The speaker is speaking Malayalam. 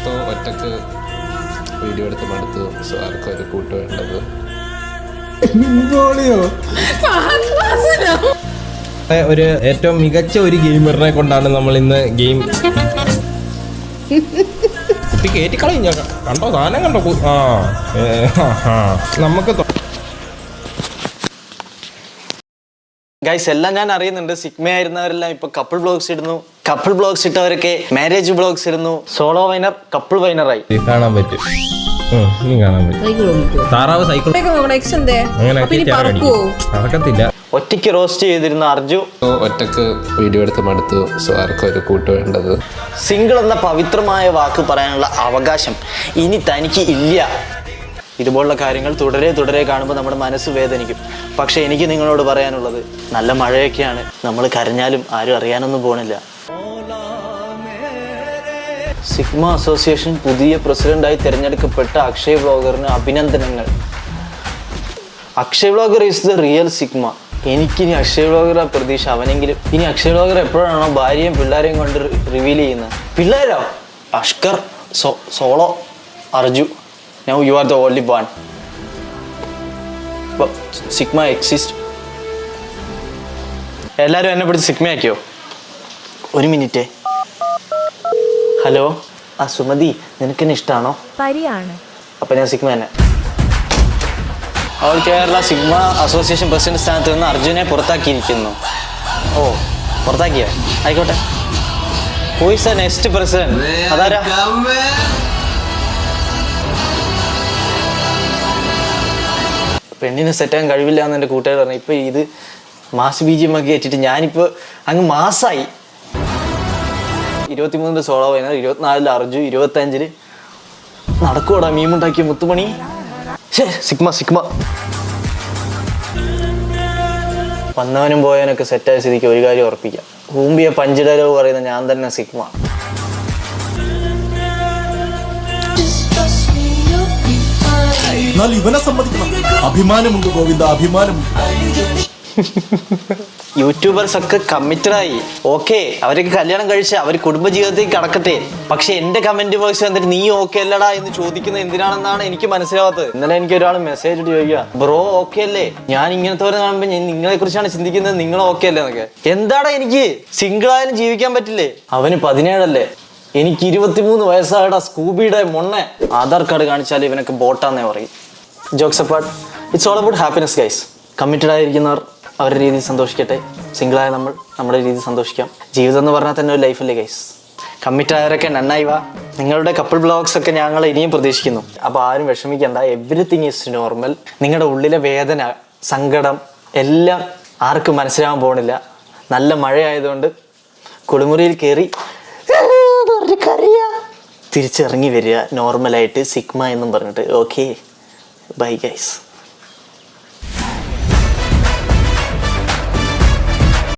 സോ ഒറ്റക്ക് വീഡിയോ എടുത്ത് മടുത്തു. സോ ആർക്കും ഒരു കൂട്ട് വേണ്ടത്. ഒരു ഏറ്റവും മികച്ച ഒരു ഗെയിമറിനെ കൊണ്ടാണ് നമ്മൾ ഇന്ന് ഗെയിം കേറ്റിക്കളയും. കണ്ടോ സാധനം കണ്ടോ? നമുക്ക് ഗൈസ് എല്ലാം ഞാൻ അറിയുന്നുണ്ട്. സിഗ്മ ആയിരുന്നവരെല്ലാം ഇപ്പൊ കപ്പിൾ ബ്ലോഗ്സ് ഇടുന്നു. കപ്പിൾ ബ്ലോഗ്സ് ഇട്ടവരൊക്കെ മാരേജ് ബ്ലോഗ്സ് ഇടുന്നു. സോളോ വൈനർ കപ്പിൾ വൈനറായി കാണാൻ പറ്റും. കാണാൻ പറ്റും. താറാവ് സൈക്കിൾ അങ്ങനെ നടക്കത്തില്ല. ഒറ്റയ്ക്ക് റോസ്റ്റ് ചെയ്തിരുന്ന അർജു ഒറ്റക്ക് വീഡിയോ എടുത്ത് മടുത്തു. സോ ആർക്കും ഒരു കൂട്ട് വേണ്ടത്. സിംഗിൾ എന്ന പവിത്രമായ വാക്ക് പറയാനുള്ള അവകാശം ഇനി തനിക്ക് ഇല്ല. ഇതുപോലുള്ള കാര്യങ്ങൾ തുടരെ കാണുമ്പോൾ നമ്മുടെ മനസ്സ് വേദനിക്കും. പക്ഷെ എനിക്ക് നിങ്ങളോട് പറയാനുള്ളത്, നല്ല മഴയൊക്കെയാണ്, നമ്മൾ കരഞ്ഞാലും ആരും അറിയാനൊന്നും പോണില്ല. സിഗ്മ അസോസിയേഷൻ പുതിയ പ്രസിഡന്റായി തിരഞ്ഞെടുക്കപ്പെട്ട അക്ഷയ് വ്ളോഗറിന് അഭിനന്ദനങ്ങൾ. Akshay vlogger is the real sigma. എനിക്കിനി അക്ഷയ് വ്ളോഗറെ പ്രതീക്ഷ അവനെങ്കിലും. ഇനി അക്ഷയ് വ്ളോഗർ എപ്പോഴാണോ ഭാര്യയും പിള്ളേരെയും കൊണ്ട് റിവീൽ ചെയ്യുന്നത്? പിള്ളേരോ? Ashkar, Solo, Arju. Now you are the only one. But Sigma exists. എല്ലാവരും എന്നെ പിടിച്ച് സിഗ്മ ആക്കിയോ? ഒരു മിനിറ്റ്. ഹലോ, സുമതി, നിനക്കെന്നെ ഇഷ്ടമാണോ? അപ്പൊ ഞാൻ സിഗ്മ തന്നെ. All Kerala sigma association president സ്ഥാനത്ത് നിന്ന് അർജുനെ പുറത്താക്കിയിരിക്കുന്നു. ഓ, പുറത്താക്കിയോ? ആയിക്കോട്ടെ. Who is the next president? അതാരാ? പെണ്ണിനെ സെറ്റാൻ കഴിവില്ല എന്ന് എൻ്റെ കൂട്ടുകാർ പറഞ്ഞു. ഇപ്പം ഇത് മാസ് ബീജിയമൊക്കെ ഏറ്റിട്ട് ഞാനിപ്പോൾ അങ്ങ് മാസായി. 23 സോളോ വൈനർ, 24 അർജു, 25 നടക്കൂടാ മീമുണ്ടാക്കിയ മുത്തുമണി. സിഗ്മ വന്നവനും പോയവനൊക്കെ സെറ്റായ സ്ഥിതിക്ക് ഒരു കാര്യം ഉറപ്പിക്കാം. ഊമ്പിയ പഞ്ചിടലോ പറയുന്ന ഞാൻ തന്നെ സിഗ്മ. ഇവനെ സമ്മതിക്കണം. അഭിമാനമുണ്ട് ഗോവിന്ദ, അഭിമാനമുണ്ട്. യൂട്യൂബേഴ്സ് ഒക്കെ കമ്മിറ്റഡായി. ഓക്കെ, അവരൊക്കെ കല്യാണം കഴിച്ച് അവർ കുടുംബജീവിതത്തേക്ക് കടക്കട്ടെ. പക്ഷെ എന്റെ കമന്റ് ബോക്സ് വന്നിട്ട് നീ ഓക്കെ അല്ലടാ എന്ന് ചോദിക്കുന്നത് എന്തിനാണെന്നാണ് എനിക്ക് മനസ്സിലാവാത്തത്. ഇന്നലെ എനിക്ക് ഒരാൾ മെസ്സേജ് ഇട്ട് ചോദിക്കുക, ബ്രോ ഓക്കെ അല്ലേ? ഞാൻ ഇങ്ങനത്തെ കാണുമ്പോൾ ഞാൻ നിങ്ങളെ കുറിച്ചാണ് ചിന്തിക്കുന്നത്, നിങ്ങൾ ഓക്കെ അല്ലേ എന്നൊക്കെ. എന്താടാ, എനിക്ക് സിംഗിൾ ആയാലും ജീവിക്കാൻ പറ്റില്ലേ? അവന് 17 അല്ലേ, എനിക്ക് 23 വയസ്സായടാ. സ്കൂബിയുടെ മൊണ്ണെ ആധാർ കാർഡ് കാണിച്ചാൽ ഇവനൊക്കെ ബോട്ടാന്നേ പറയും. Jokes apart, it's all about happiness guys. Committed ആയിരിക്കുന്നവർ അവരുടെ രീതിയിൽ സന്തോഷിക്കട്ടെ. സിംഗിളായ നമ്മൾ നമ്മുടെ രീതിയിൽ സന്തോഷിക്കാം. ജീവിതം എന്ന് പറഞ്ഞാൽ തന്നെ ഒരു ലൈഫല്ലേ ഗൈസ്. കമ്മിറ്റഡ് ആയവരൊക്കെ നന്നായി വാ. നിങ്ങളുടെ കപ്പിൾ ബ്ലോഗ്സ് ഒക്കെ ഞങ്ങൾ ഇനിയും പ്രതീക്ഷിക്കുന്നു. അപ്പോൾ ആരും വിഷമിക്കേണ്ട. Everything is normal. നിങ്ങളുടെ ഉള്ളിലെ വേദന, സങ്കടം എല്ലാം ആർക്കും മനസ്സിലാവാൻ പോകണില്ല. നല്ല മഴയായതുകൊണ്ട് കുളിമുറിയിൽ കയറി തിരിച്ചിറങ്ങി വരിക നോർമലായിട്ട്, സിഗ്മ എന്നും പറഞ്ഞിട്ട്. Okay, bye guys.